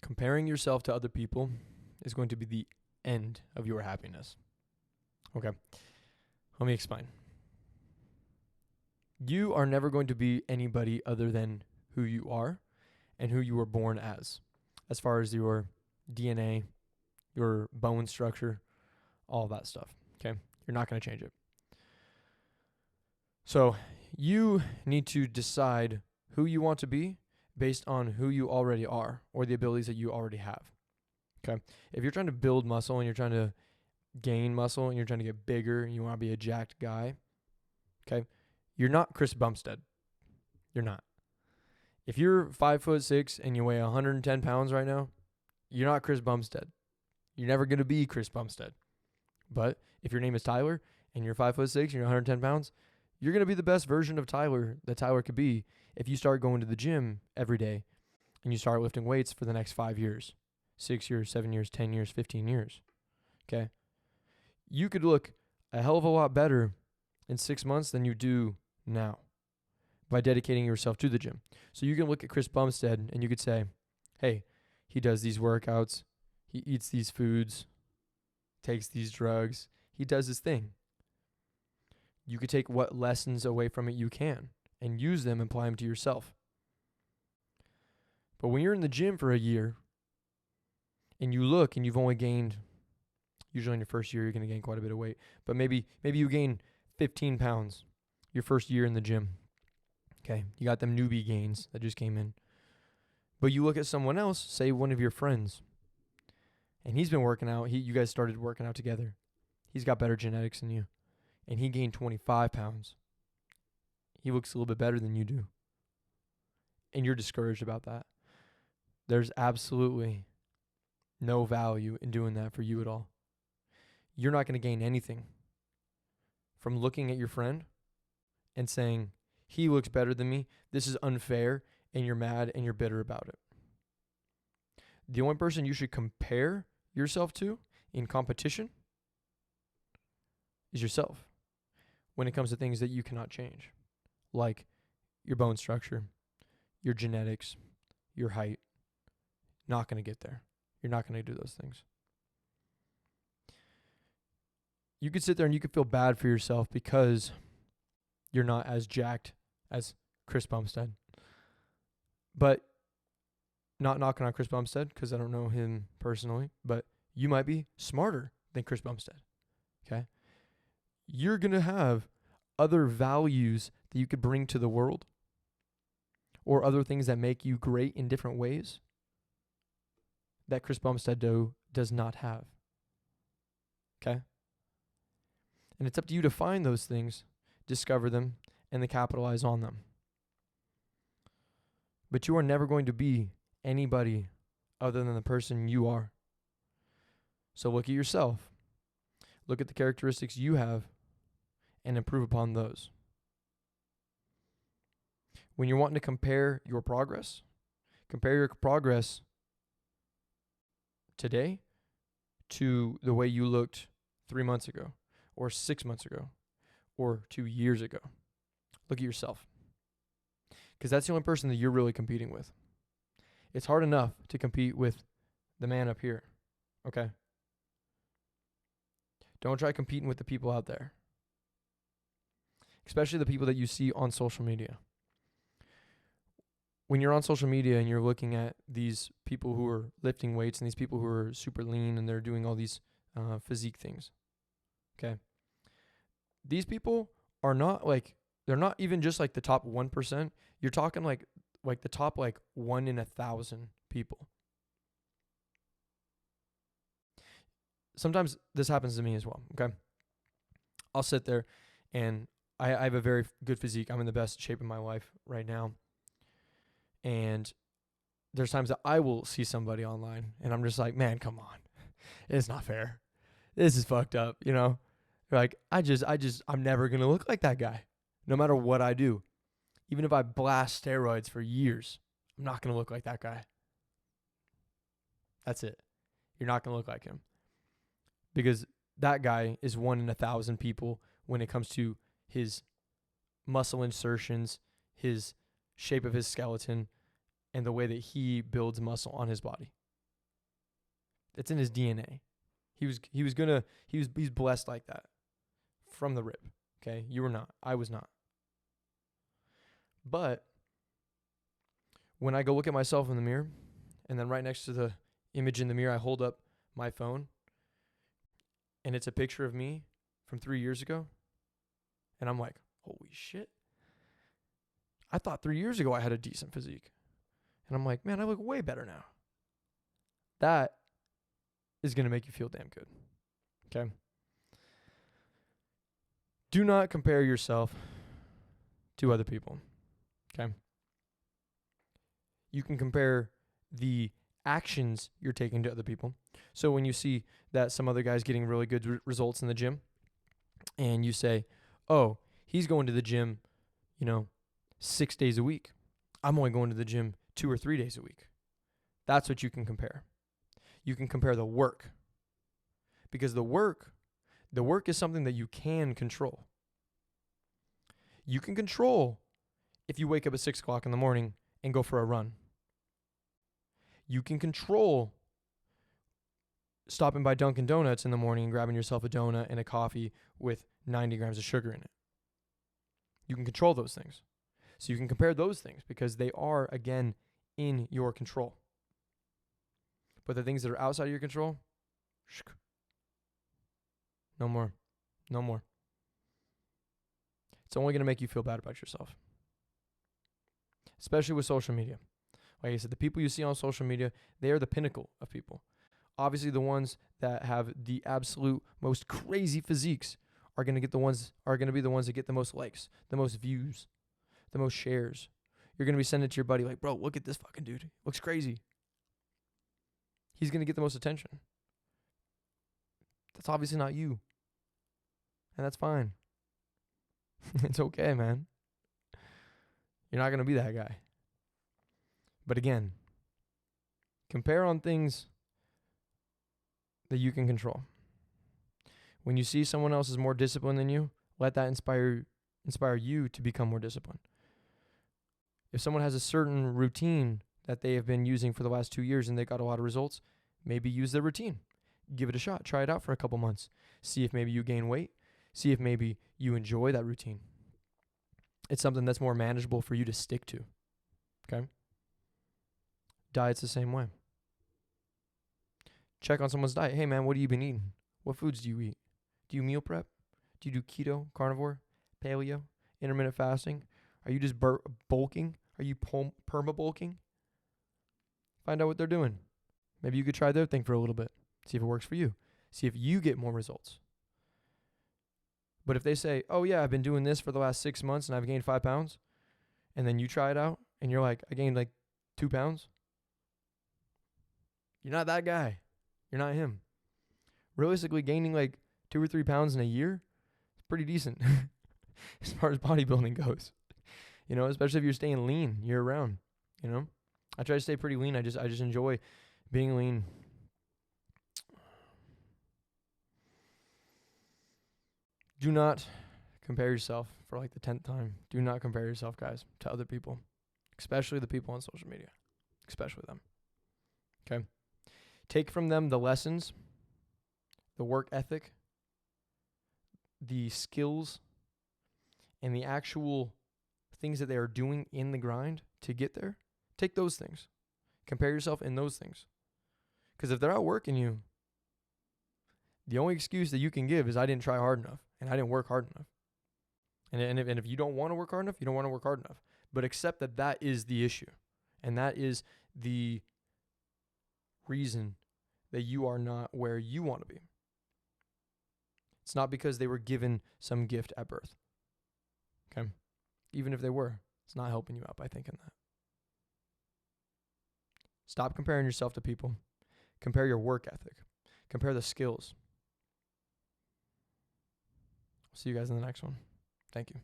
Comparing yourself to other people is going to be the end of your happiness. Okay, let me explain. You are never going to be anybody other than who you are and who you were born as far as your DNA, your bone structure, all that stuff. Okay, you're not going to change it. So you need to decide who you want to be based on who you already are or the abilities that you already have. Okay, if you're trying to build muscle and you're trying to gain muscle and you're trying to get bigger and you want to be a jacked guy, okay, you're not Chris Bumstead. You're not. If you're 5'6" and you weigh 110 pounds right now, you're not Chris Bumstead. You're never going to be Chris Bumstead. But if your name is Tyler and you're 5'6" and you're 110 pounds, you're going to be the best version of Tyler that Tyler could be if you start going to the gym every day and you start lifting weights for the next 5 years, 6 years, 7 years, 10 years, 15 years. Okay? You could look a hell of a lot better in 6 months than you do now by dedicating yourself to the gym. So you can look at Chris Bumstead and you could say, hey, he does these workouts, he eats these foods, takes these drugs, he does his thing. You could take what lessons away from it you can and use them and apply them to yourself. But when you're in the gym for a year and you look and you've only gained, usually in your first year you're going to gain quite a bit of weight, but maybe you gain 15 pounds your first year in the gym. Okay, you got them newbie gains that just came in. But you look at someone else, say one of your friends, and he's been working out. You guys started working out together. He's got better genetics than you, and he gained 25 pounds. He looks a little bit better than you do, and you're discouraged about that. There's absolutely no value in doing that for you at all. You're not going to gain anything from looking at your friend and saying, he looks better than me, this is unfair, and you're mad and you're bitter about it. The only person you should compare yourself to in competition is yourself when it comes to things that you cannot change, like your bone structure, your genetics, your height. Not going to get there. You're not going to do those things. You could sit there and you could feel bad for yourself because you're not as jacked as Chris Bumstead. But not knocking on Chris Bumstead because I don't know him personally, but you might be smarter than Chris Bumstead. Okay? You're going to have other values that you could bring to the world or other things that make you great in different ways that Chris Bumstead does not have. Okay? And it's up to you to find those things, discover them, and then capitalize on them. But you are never going to be anybody other than the person you are. So look at yourself. Look at the characteristics you have and improve upon those. When you're wanting to compare your progress today to the way you looked 3 months ago or 6 months ago or 2 years ago. Look at yourself. Because that's the only person that you're really competing with. It's hard enough to compete with the man up here. Okay? Don't try competing with the people out there. Especially the people that you see on social media. When you're on social media and you're looking at these people who are lifting weights and these people who are super lean and they're doing all these physique things. Okay? These people are not they're not even just like the top 1%. You're talking like the top 1 in 1,000 people. Sometimes this happens to me as well, okay? I'll sit there and I have a very good physique. I'm in the best shape of my life right now. And there's times that I will see somebody online and I'm just like, man, come on. It's not fair. This is fucked up, you know? Like, I'm never going to look like that guy. No matter what I do. Even if I blast steroids for years, I'm not going to look like that guy. That's it. You're not going to look like him. Because that guy is 1 in 1,000 people when it comes to his muscle insertions, his shape of his skeleton, and the way that he builds muscle on his body. It's in his DNA. He's blessed like that from the rip. Okay? You were not. I was not. But when I go look at myself in the mirror, and then right next to the image in the mirror, I hold up my phone, and it's a picture of me from 3 years ago, and I'm like, holy shit. I thought 3 years ago I had a decent physique. And I'm like, man, I look way better now. That is going to make you feel damn good. Okay? Do not compare yourself to other people. Okay? You can compare the actions you're taking to other people. So when you see that some other guy's getting really good results in the gym, and you say, oh, he's going to the gym, 6 days a week. I'm only going to the gym 2 or 3 days a week. That's what you can compare. You can compare the work. Because the work is something that you can control. You can control if you wake up at 6 o'clock in the morning and go for a run. You can control stopping by Dunkin' Donuts in the morning and grabbing yourself a donut and a coffee with 90 grams of sugar in it. You can control those things. So you can compare those things because they are, again, in your control. But the things that are outside of your control, no more. No more. It's only going to make you feel bad about yourself. Especially with social media. Like I said, the people you see on social media, they are the pinnacle of people. Obviously, the ones that have the absolute most crazy physiques are going to be the ones that get the most likes, the most views, the most shares. You're going to be sending it to your buddy like, bro, look at this fucking dude. Looks crazy. He's going to get the most attention. That's obviously not you. And that's fine. It's okay, man. You're not going to be that guy. But again, compare on things that you can control. When you see someone else is more disciplined than you, let that inspire you to become more disciplined. If someone has a certain routine that they have been using for the last 2 years and they got a lot of results, maybe use their routine. Give it a shot. Try it out for a couple months. See if maybe you gain weight. See if maybe you enjoy that routine. It's something that's more manageable for you to stick to. Okay? Diet's the same way. Check on someone's diet. Hey, man, what have you been eating? What foods do you eat? Do you meal prep? Do you do keto, carnivore, paleo, intermittent fasting? Are you just bulking? Are you perma-bulking? Find out what they're doing. Maybe you could try their thing for a little bit. See if it works for you. See if you get more results. But if they say, oh, yeah, I've been doing this for the last 6 months and I've gained 5 pounds, and then you try it out and you're like, I gained like 2 pounds, you're not that guy. You're not him. Realistically, gaining like 2 or 3 pounds in a year is pretty decent as far as bodybuilding goes. Especially if you're staying lean year round. I try to stay pretty lean. I just enjoy being lean. Do not compare yourself for like the 10th time. Do not compare yourself, guys, to other people, especially the people on social media, especially them. Okay? Take from them the lessons, the work ethic, the skills, and the actual things that they are doing in the grind to get there. Take those things. Compare yourself in those things. Because if they're outworking you, the only excuse that you can give is I didn't try hard enough and I didn't work hard enough. And if you don't want to work hard enough, you don't want to work hard enough. But accept that that is the issue. And that is the reason that you are not where you want to be. It's not because they were given some gift at birth. Okay? Even if they were, it's not helping you out by thinking that. Stop comparing yourself to people. Compare your work ethic. Compare the skills. See you guys in the next one. Thank you.